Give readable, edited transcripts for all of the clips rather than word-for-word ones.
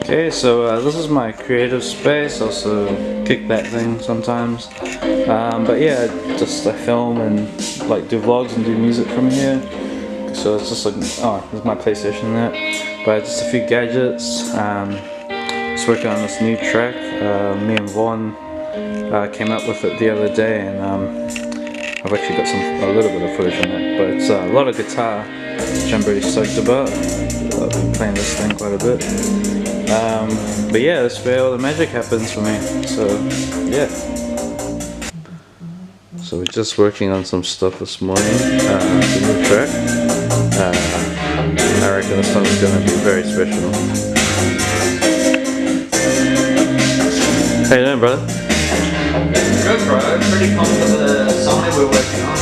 Okay, so this is my creative space, also kickback thing sometimes. But yeah, just I film and like do vlogs and do music from here. So it's just like, oh, there's my PlayStation there. But just a few gadgets. Just working on this new track. Me and Vaughn came up with it the other day, and I've actually got a little bit of footage on it. But it's a lot of guitar, which I'm pretty stoked about. I've been playing this thing quite a bit. But yeah, that's where all the magic happens for me. So yeah. So we're just working on some stuff this morning. The new track. I reckon this song is going to be very special. How you doing, brother? Good, bro. Pretty pumped for the song that we're working on.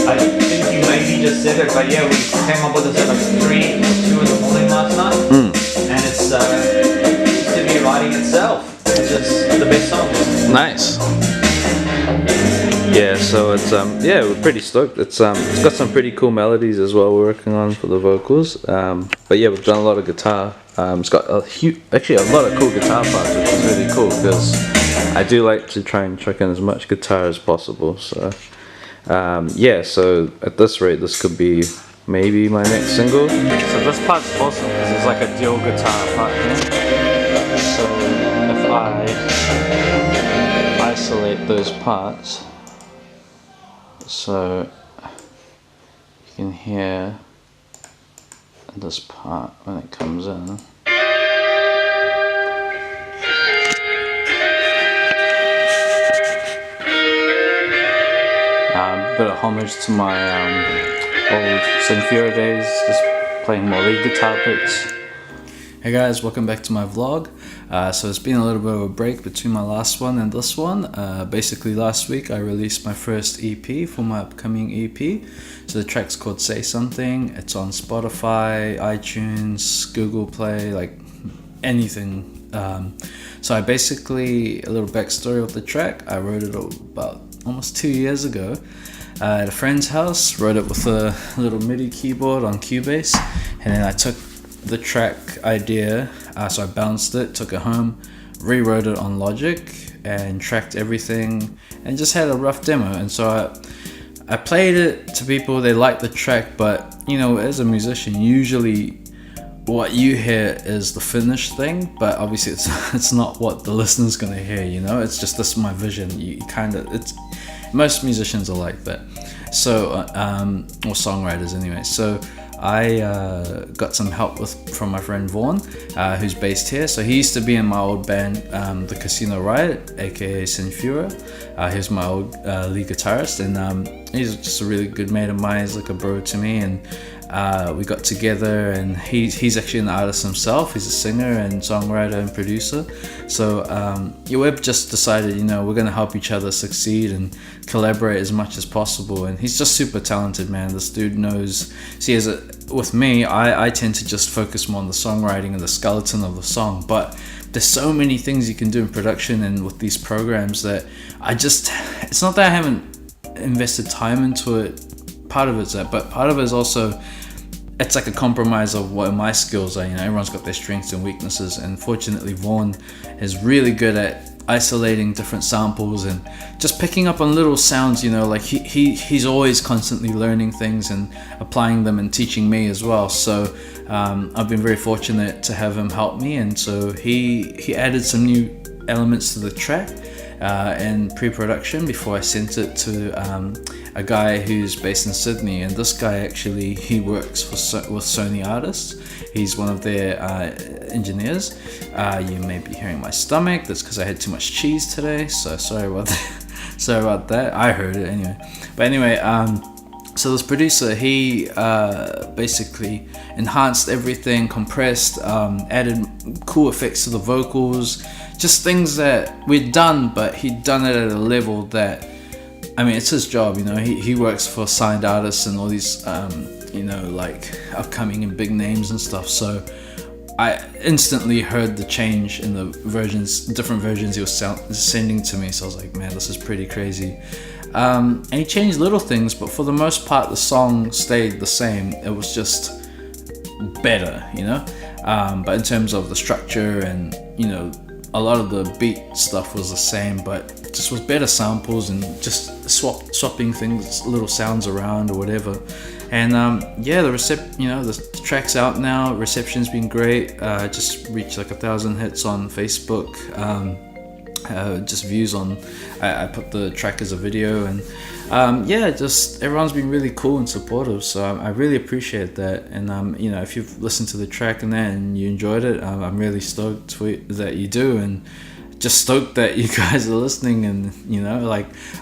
I think you maybe just said it, but yeah, we came up with this at like 3 or 2 in the morning last night. And it seems to be writing itself. It's just the best song. Nice. Yeah, so it's yeah, we're pretty stoked. It's got some pretty cool melodies as well we're working on for the vocals. But yeah, we've done a lot of guitar. It's got actually a lot of cool guitar parts, which is really cool because I do like to try and chuck in as much guitar as possible. So yeah, so at this rate, this could be maybe my next single. So this part's awesome because there's like a dual guitar part here. So if I isolate those parts, so you can hear this part when it comes in. A bit of homage to my old Sinfura days, just playing more lead guitar bits. Hey guys, welcome back to my vlog. So it's been a little bit of a break between my last one and this one. Basically last week I released my first EP for my upcoming EP. So the track's called Say Something. It's on Spotify, iTunes, Google Play, like anything. So I basically, a little backstory of the track, I wrote it about almost 2 years ago. At a friend's house, wrote it with a little MIDI keyboard on Cubase, and then I took the track idea, so I bounced it, took it home, rewrote it on Logic, and tracked everything, and just had a rough demo. And so I played it to people, they liked the track, but you know, as a musician, usually what you hear is the finished thing, but obviously it's not what the listener's gonna hear, you know? It's just this is my vision. You kind of, it's most musicians are like that. So or songwriters anyway. So I got some help from my friend Vaughn, who's based here. So he used to be in my old band, the Casino Riot, aka Sinfura. He's my old lead guitarist, and he's just a really good mate of mine. He's like a bro to me, and we got together, and he's actually an artist himself. He's a singer and songwriter and producer. So we've just decided, you know, we're gonna help each other succeed and collaborate as much as possible. And he's just super talented, man. This dude knows. See, with me, I tend to just focus more on the songwriting and the skeleton of the song, but there's so many things you can do in production and with these programs that it's not that I haven't invested time into it. Part of it's that, but part of it is also, it's like a compromise of what my skills are. You know, everyone's got their strengths and weaknesses, and fortunately Vaughn is really good at isolating different samples and just picking up on little sounds, you know, like he's always constantly learning things and applying them and teaching me as well. So I've been very fortunate to have him help me, and so he added some new elements to the track in pre-production before I sent it to a guy who's based in Sydney. And this guy actually, he works with Sony artists. He's one of their engineers. You may be hearing my stomach. That's because I had too much cheese today, so sorry about that. Sorry about that. I heard it anyway. But anyway, so this producer, he basically enhanced everything, compressed, added cool effects to the vocals, just things that we'd done, but he'd done it at a level that, I mean, it's his job, you know. He works for signed artists and all these, you know, like upcoming and big names and stuff. So I instantly heard the change in the different versions he was sending to me. So I was like, man, this is pretty crazy. And he changed little things, but for the most part, the song stayed the same. It was just better, you know. but in terms of the structure and a lot of the beat stuff was the same, but just with better samples and just swapping things, little sounds around or whatever. And the track's out now. Reception's been great. Just reached like 1,000 hits on Facebook. Just views on. I put the track as a video, and just everyone's been really cool and supportive. So I really appreciate that. And if you've listened to the track and you enjoyed it, I'm really stoked that you do, and just stoked that you guys are listening. And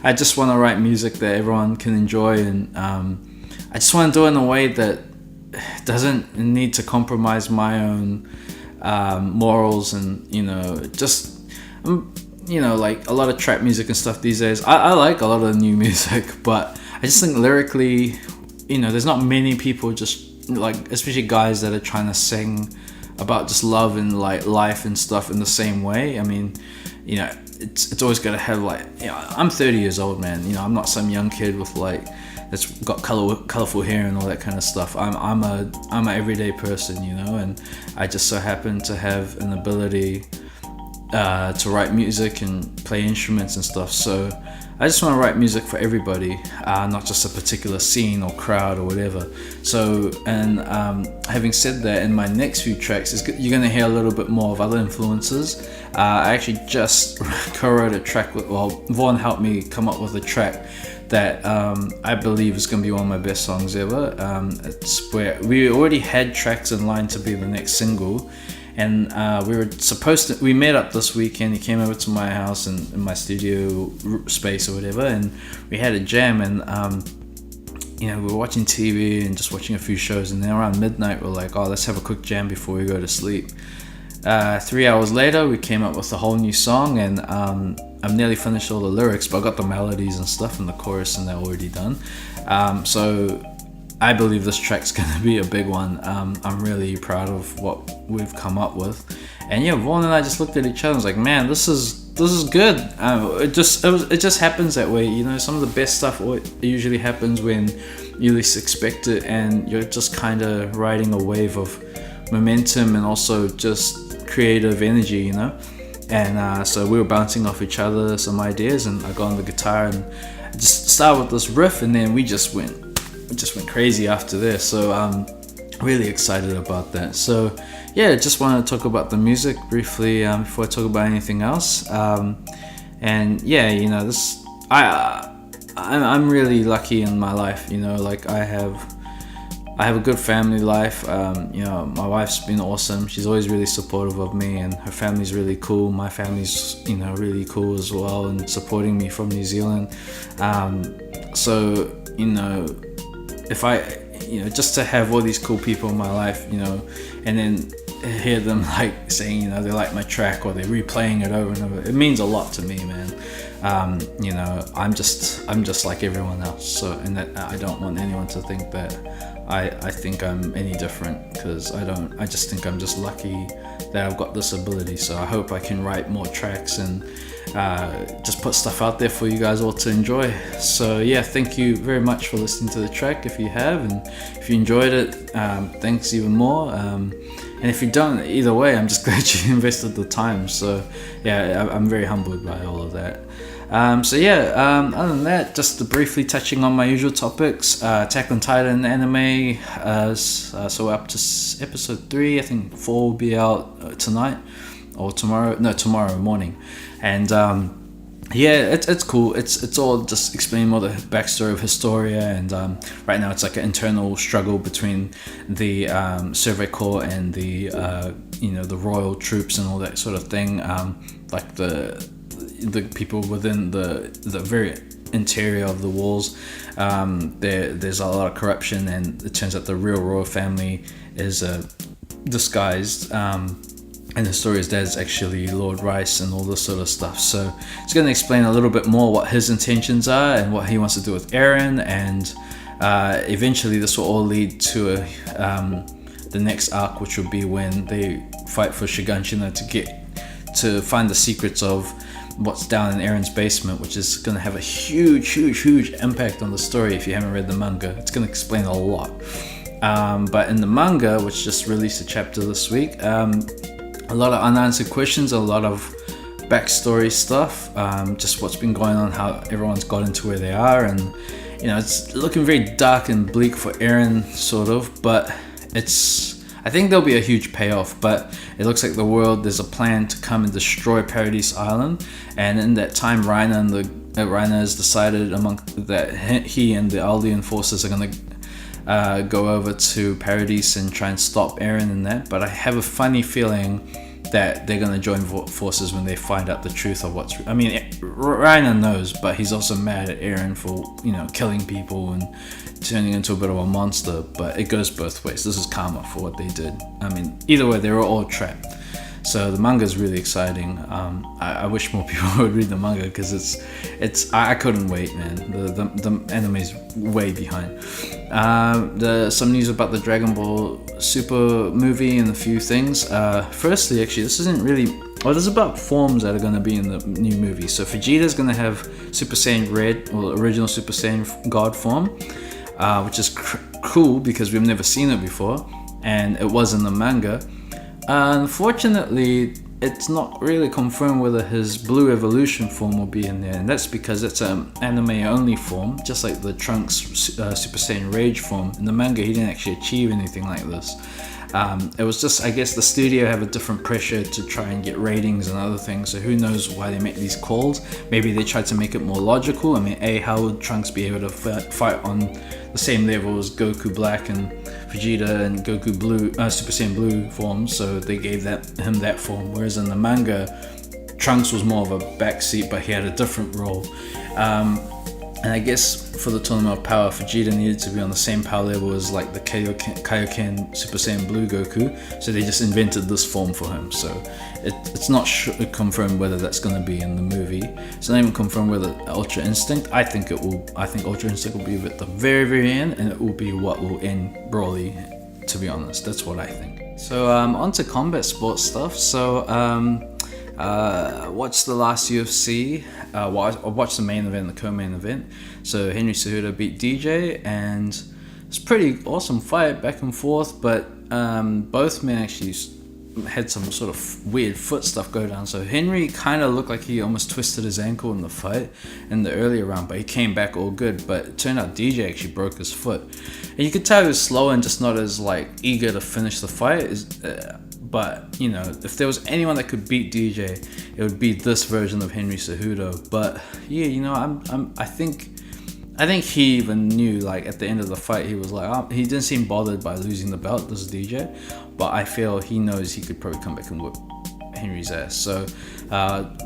I just want to write music that everyone can enjoy, and I just want to do it in a way that doesn't need to compromise my own morals, and like a lot of trap music and stuff these days. I like a lot of the new music, but I just think lyrically, there's not many people just like, especially guys that are trying to sing about just love and like life and stuff in the same way. I mean, it's always got to have like, I'm 30 years old, man. I'm not some young kid with like that's got colorful hair and all that kind of stuff. I'm a everyday person, and I just so happen to have an ability to write music and play instruments and stuff. So I just want to write music for everybody, not just a particular scene or crowd or whatever. So, and having said that, in my next few tracks, you're going to hear a little bit more of other influences. I actually just co-wrote a track Vaughn helped me come up with a track that I believe is going to be one of my best songs ever. It's where we already had tracks in line to be the next single, and we met up this weekend. He came over to my house and in my studio space or whatever, and we had a jam, and we were watching TV and just watching a few shows, and then around midnight we're like, let's have a quick jam before we go to sleep. 3 hours later we came up with a whole new song, and I've nearly finished all the lyrics, but I got the melodies and stuff and the chorus, and they're already done. So I believe this track's gonna be a big one. I'm really proud of what we've come up with, and Vaughn and I just looked at each other and was like, man, this is good. It just happens that way. Some of the best stuff usually happens when you least expect it, and you're just kind of riding a wave of momentum and also just creative energy, And so we were bouncing off each other some ideas, and I got on the guitar and just started with this riff, and then we just went crazy after this. So I'm really excited about that. So just want to talk about the music briefly before I talk about anything else. I'm really lucky in my life. Like I have a good family life. My wife's been awesome. She's always really supportive of me, and her family's really cool. My family's, really cool as well, and supporting me from New Zealand. If I, just to have all these cool people in my life, and then hear them like saying, they like my track, or they're replaying it over and over, it means a lot to me, man. I'm just like everyone else. So, and that I don't want anyone to think that I think I'm any different, because I don't. I just think I'm just lucky that I've got this ability. So I hope I can write more tracks and just put stuff out there for you guys all to enjoy. So thank you very much for listening to the track. If you have, and if you enjoyed it, thanks even more. And if you don't, either way, I'm just glad you invested the time. So I'm very humbled by all of that. Other than that, just briefly touching on my usual topics. Attack on Titan anime, so we're up to episode 3. I think 4 will be out tonight or tomorrow morning. And it's cool. It's all just explaining more the backstory of Historia, and right now it's like an internal struggle between the Survey Corps and the the royal troops and all that sort of thing. Like the people within the very interior of the walls, there's a lot of corruption, and it turns out the real royal family is disguised, and Historia's dad is actually Lord Rice and all this sort of stuff. So it's going to explain a little bit more what his intentions are and what he wants to do with Eren, and eventually this will all lead to the next arc, which will be when they fight for Shiganshina to find the secrets of what's down in Eren's basement, which is going to have a huge impact on the story. If you haven't read the manga, it's going to explain a lot. But in the manga, which just released a chapter this week, a lot of unanswered questions, a lot of backstory stuff, just what's been going on, how everyone's got into where they are, and it's looking very dark and bleak for Eren, sort of, but I think there'll be a huge payoff. But it looks like there's a plan to come and destroy Paradise Island, and in that time Reiner has decided that he and the Aldean forces are going to go over to Paradise and try and stop Eren in that. But I have a funny feeling that they're going to join forces when they find out the truth of Reiner knows, but he's also mad at Eren for killing people and turning into a bit of a monster. But it goes both ways. This is karma for what they did. Either way, they were all trapped. So the manga is really exciting. I wish more people would read the manga, because I couldn't wait, man. The anime is way behind. Some news about the Dragon Ball Super movie and a few things. Firstly, actually, this isn't really. There's about forms that are going to be in the new movie. So Vegeta's going to have Super Saiyan Red, or original Super Saiyan God form, which is cool because we've never seen it before, and it was in the manga. Unfortunately, it's not really confirmed whether his Blue Evolution form will be in there, and that's because it's an anime-only form, just like the Trunks Super Saiyan Rage form. In the manga, he didn't actually achieve anything like this. It was just, I guess the studio have a different pressure to try and get ratings and other things, so who knows why they make these calls. Maybe they tried to make it more logical. How would Trunks be able to fight on the same level as Goku Black and Vegeta and Goku Blue, Super Saiyan Blue forms? So they gave him that form, whereas in the manga, Trunks was more of a backseat, but he had a different role. And I guess for the Tournament of Power, Vegeta needed to be on the same power level as like the Kaioken Super Saiyan Blue Goku, so they just invented this form for him. So it's not confirmed whether that's going to be in the movie. It's not even confirmed whether Ultra Instinct. I think Ultra Instinct will be at the very, very end, and it will be what will end Broly, to be honest. That's what I think. So on to combat sports stuff. So watched the last UFC. I watched the main event, the co-main event. So Henry Cejudo beat DJ, and it's a pretty awesome fight, back and forth. But both men actually had some sort of weird foot stuff go down. So Henry kind of looked like he almost twisted his ankle in the fight in the earlier round, but he came back all good. But it turned out DJ actually broke his foot, and you could tell he was slow and just not as eager to finish the fight. But if there was anyone that could beat DJ, it would be this version of Henry Cejudo. But yeah, I think he even knew, at the end of the fight, he was he didn't seem bothered by losing the belt. This is DJ, but I feel he knows he could probably come back and whip Henry's ass. So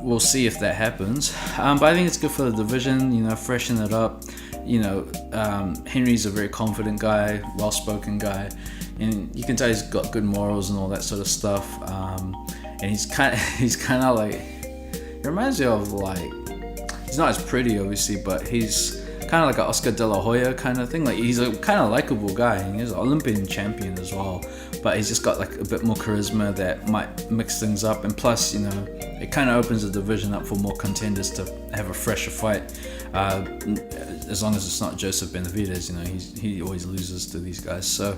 we'll see if that happens. But I think it's good for the division. Freshen it up. Henry's a very confident guy, well-spoken guy. And you can tell he's got good morals and all that sort of stuff. And he's kind of he reminds me of he's not as pretty obviously, but he's kind of like an Oscar De La Hoya kind of thing. He's a kind of likable guy, and he's an Olympian champion as well. But he's just got a bit more charisma that might mix things up. And plus, it kind of opens the division up for more contenders to have a fresher fight. As long as it's not Joseph Benavidez, he always loses to these guys. So.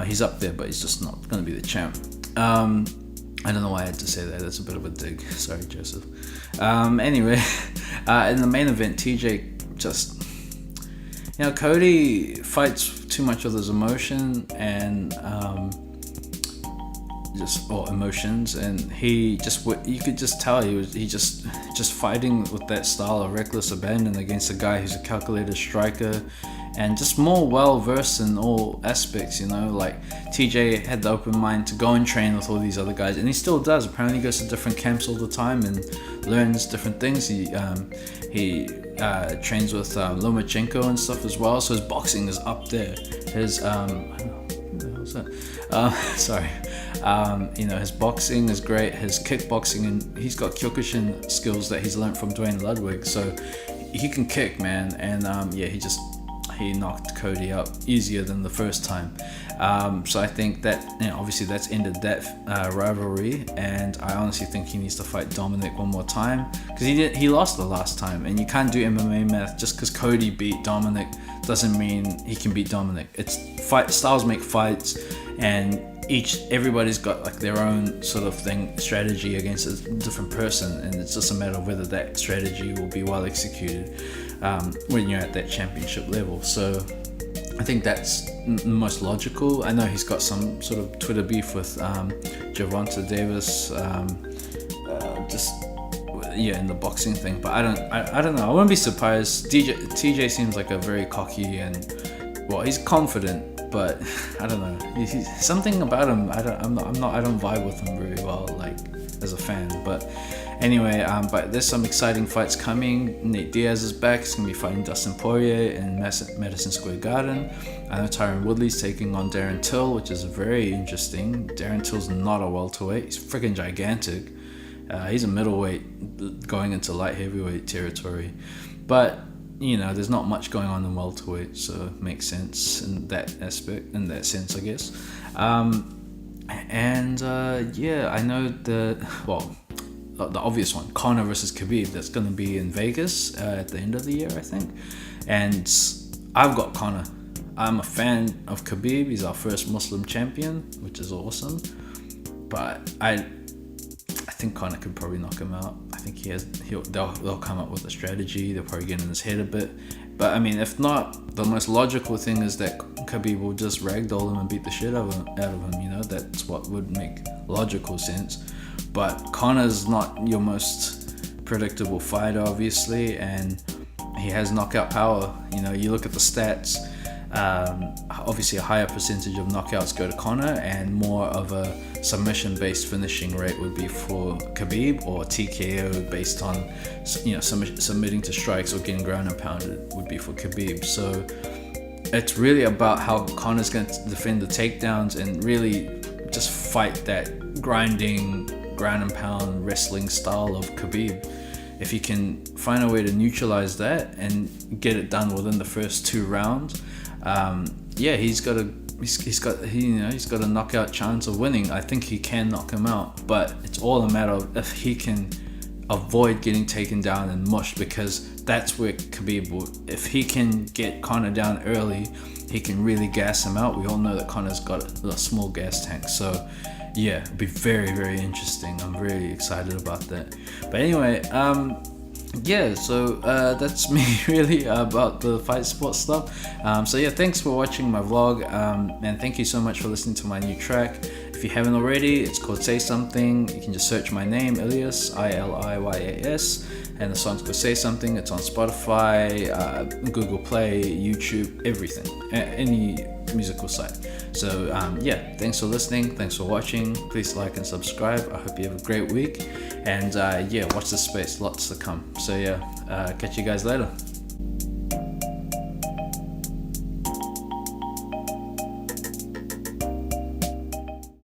He's up there, but he's just not going to be the champ. I don't know why I had to say that. That's a bit of a dig. Sorry, Joseph. Anyway, in the main event, TJ just... Cody fights too much with his emotion and... emotions, and he just... You could just tell he just fighting with that style of reckless abandon against a guy who's a calculated striker, and just more well-versed in all aspects, TJ had the open mind to go and train with all these other guys, and he still does. Apparently he goes to different camps all the time and learns different things. He trains with Lomachenko and stuff as well, so his boxing is up there. His his boxing is great, his kickboxing, and he's got Kyokushin skills that he's learned from Dwayne Ludwig, so he can kick, man. And he knocked Cody out easier than the first time. So I think that, obviously that's ended that rivalry, and I honestly think he needs to fight Dominic one more time, because he lost the last time, and you can't do MMA math. Just because Cody beat Dominic doesn't mean he can beat Dominic. It's fight styles make fights, and everybody's got like their own sort of strategy against a different person, and it's just a matter of whether that strategy will be well executed when you're at that championship level. So I think that's most logical. I know he's got some sort of Twitter beef with Gervonta Davis, in the boxing thing, but I don't know. I wouldn't be surprised. TJ seems like a very cocky and, well, he's confident, but I don't know. He's something about him. I don't vibe with him very well, like as a fan. But anyway, but there's some exciting fights coming. Nate Diaz is back. He's gonna be fighting Dustin Poirier in Madison Square Garden. I know Tyron Woodley's taking on Darren Till, which is very interesting. Darren Till's not a welterweight. He's freaking gigantic. He's a middleweight going into light heavyweight territory, but there's not much going on in welterweight, so it makes sense in that sense, I guess. I know the obvious one, Conor versus Khabib, that's going to be in Vegas at the end of the year, I think. And I've got Conor. I'm a fan of Khabib. He's our first Muslim champion, which is awesome. But I think Conor could probably knock him out. I think they'll come up with a strategy. They'll probably get in his head a bit. But I mean, if not, the most logical thing is that Khabib will just ragdoll him and beat the shit out of him. That's what would make logical sense. But Conor's not your most predictable fighter, obviously, and he has knockout power. You look at the stats. Obviously a higher percentage of knockouts go to Conor, and more of a submission-based finishing rate would be for Khabib, or TKO based on submitting to strikes or getting ground and pounded would be for Khabib. So it's really about how Conor's going to defend the takedowns and really just fight that grinding ground and pound wrestling style of Khabib. If he can find a way to neutralize that and get it done within the first 2 rounds, he's got a knockout chance of winning. I think he can knock him out, but it's all a matter of if he can avoid getting taken down and mushed, because that's where Khabib will. If he can get Conor down early, he can really gas him out. We all know that Conor's got a small gas tank, so yeah, it'll be very, very interesting. I'm really excited about that. But anyway, that's me really about the fight sports stuff. Thanks for watching my vlog, and thank you so much for listening to my new track. If you haven't already, it's called Say Something. You can just search my name, Iliyas, Iliyas, and the song's called Say Something. It's on Spotify, Google Play, YouTube, everything, any musical site. So thanks for listening, thanks for watching. Please like and subscribe. I hope you have a great week, and watch this space, lots to come. So catch you guys later.